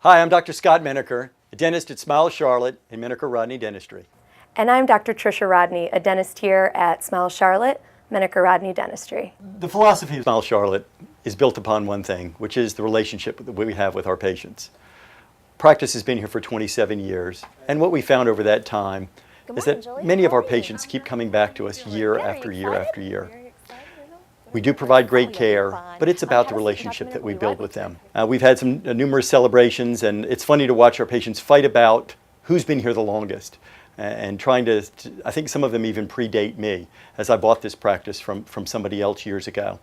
Hi, I'm Dr. Scott Menaker, a dentist at Smile Charlotte in Menaker Rodney Dentistry. And I'm Dr. Tricia Rodney, a dentist here at Smile Charlotte, Menaker Rodney Dentistry. The philosophy of Smile Charlotte is built upon one thing, which is the relationship that we have with our patients. Practice has been here for 27 years, and what we found over that time is that many of our patients keep coming back to us year after year after year. We do provide great care, but it's about the relationship that we build with them. We've had some numerous celebrations, and it's funny to watch our patients fight about who's been here the longest, and trying to, I think some of them even predate me, as I bought this practice from somebody else years ago.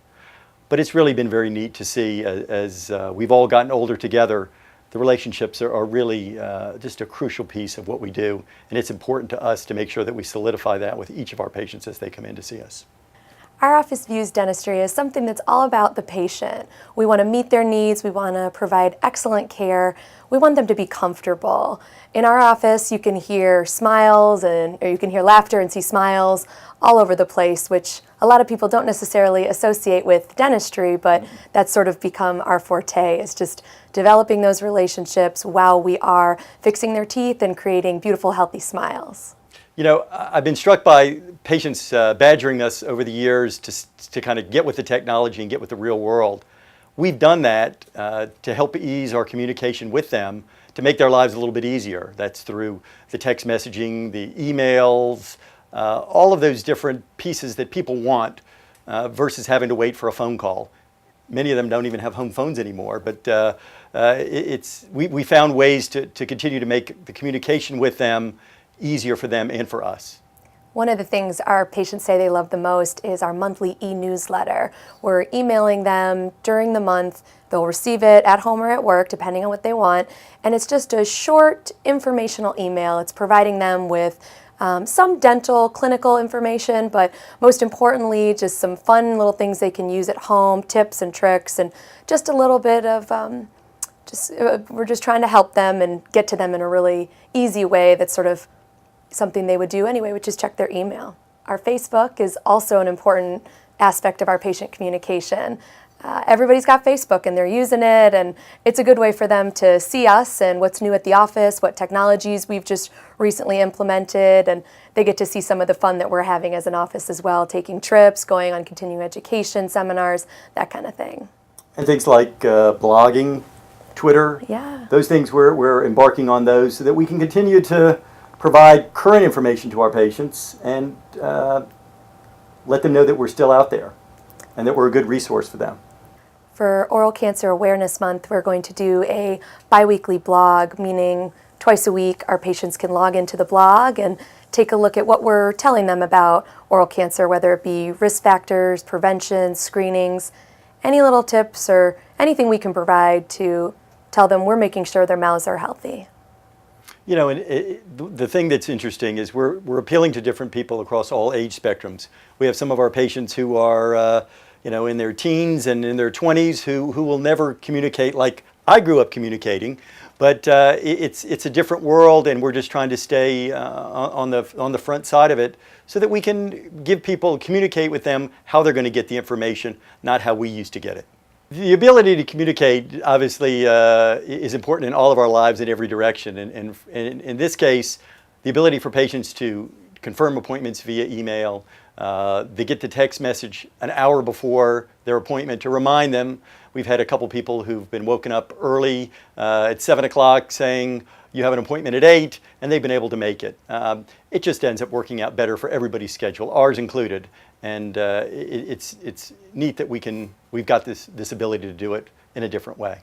But it's really been very neat to see as we've all gotten older together. The relationships are really just a crucial piece of what we do, and it's important to us to make sure that we solidify that with each of our patients as they come in to see us. Our office views dentistry as something that's all about the patient. We want to meet their needs, we want to provide excellent care, we want them to be comfortable. In our office you can hear smiles or you can hear laughter and see smiles all over the place, which a lot of people don't necessarily associate with dentistry, but that's sort of become our forte, is just developing those relationships while we are fixing their teeth and creating beautiful, healthy smiles. You know, I've been struck by patients badgering us over the years to kind of get with the technology and get with the real world. We've done that to help ease our communication with them, to make their lives a little bit easier. That's through the text messaging, the emails, all of those different pieces that people want versus having to wait for a phone call. Many of them don't even have home phones anymore, but we found ways to continue to make the communication with them easier for them and for us. One of the things our patients say they love the most is our monthly e-newsletter. We're emailing them during the month. They'll receive it at home or at work, depending on what they want. And it's just a short informational email. It's providing them with some dental, clinical information, but most importantly, just some fun little things they can use at home, tips and tricks, and just a little bit of we're just trying to help them and get to them in a really easy way that's sort of something they would do anyway, which is check their email. Our Facebook is also an important aspect of our patient communication. Everybody's got Facebook and they're using it, and it's a good way for them to see us and what's new at the office, what technologies we've just recently implemented, and they get to see some of the fun that we're having as an office as well, taking trips, going on continuing education seminars, that kind of thing. And things like blogging, Twitter, yeah. Those things we're embarking on those so that we can continue to provide current information to our patients and let them know that we're still out there and that we're a good resource for them. For Oral Cancer Awareness Month, we're going to do a bi-weekly blog, meaning twice a week our patients can log into the blog and take a look at what we're telling them about oral cancer, whether it be risk factors, prevention, screenings, any little tips or anything we can provide to tell them we're making sure their mouths are healthy. You know, and the thing that's interesting is we're appealing to different people across all age spectrums. We have some of our patients who are, you know, in their teens and in their 20s who will never communicate like I grew up communicating, but it's a different world, and we're just trying to stay on the front side of it so that we can give people, communicate with them how they're going to get the information, not how we used to get it. The ability to communicate, obviously, is important in all of our lives in every direction. And in this case, the ability for patients to confirm appointments via email, they get the text message an hour before their appointment to remind them. We've had a couple people who've been woken up early at 7 o'clock saying, you have an appointment at 8, and they've been able to make it. It just ends up working out better for everybody's schedule, ours included. And it's neat that we've got this ability to do it in a different way.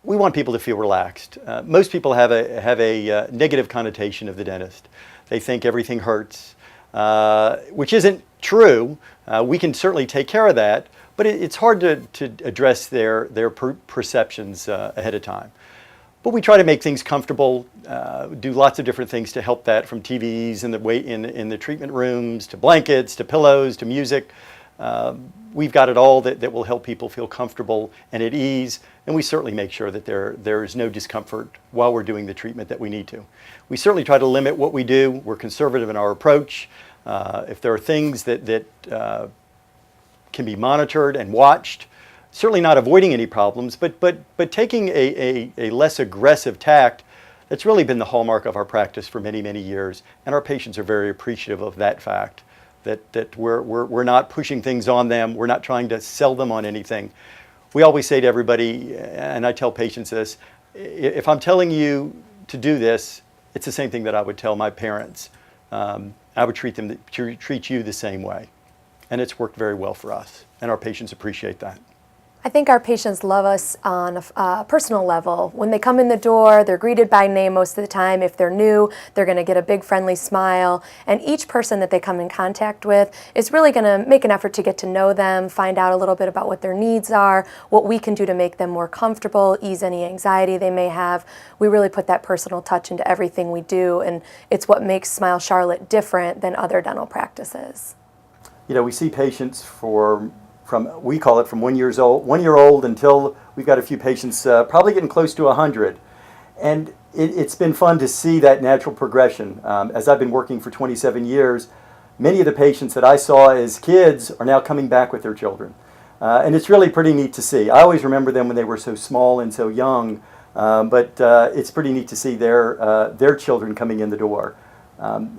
We want people to feel relaxed. Most people have a negative connotation of the dentist. They think everything hurts, which isn't true. We can certainly take care of that, but it's hard to address their perceptions ahead of time. But we try to make things comfortable, do lots of different things to help that, from TVs in the treatment rooms, to blankets, to pillows, to music. We've got it all that will help people feel comfortable and at ease, and we certainly make sure that there is no discomfort while we're doing the treatment that we need to. We certainly try to limit what we do. We're conservative in our approach. If there are things that can be monitored and watched, certainly not avoiding any problems, but taking a less aggressive tact. That's really been the hallmark of our practice for many, many years, and our patients are very appreciative of that fact, that we're not pushing things on them, we're not trying to sell them on anything. We always say to everybody, and I tell patients this, if I'm telling you to do this, it's the same thing that I would tell my parents. I would treat you the same way. And it's worked very well for us, and our patients appreciate that. I think our patients love us on a personal level. When they come in the door, they're greeted by name most of the time. If they're new, they're going to get a big friendly smile. And each person that they come in contact with is really going to make an effort to get to know them, find out a little bit about what their needs are, what we can do to make them more comfortable, ease any anxiety they may have. We really put that personal touch into everything we do, and it's what makes Smile Charlotte different than other dental practices. You know, we see patients we call it from 1 year old until we've got a few patients probably getting close to 100. And it's been fun to see that natural progression. As I've been working for 27 years, many of the patients that I saw as kids are now coming back with their children. And it's really pretty neat to see. I always remember them when they were so small and so young, but it's pretty neat to see their children coming in the door.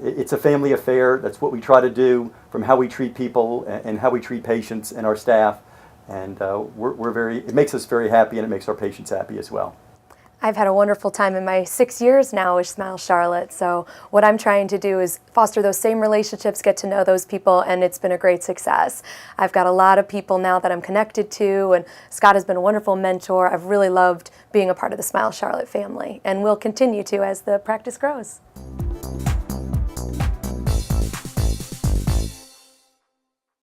It's a family affair. That's what we try to do, from how we treat people and how we treat patients and our staff. And it makes us very happy, and it makes our patients happy as well. I've had a wonderful time in my 6 years now with Smile Charlotte. So what I'm trying to do is foster those same relationships, get to know those people, and it's been a great success. I've got a lot of people now that I'm connected to, and Scott has been a wonderful mentor. I've really loved being a part of the Smile Charlotte family, and will continue to as the practice grows.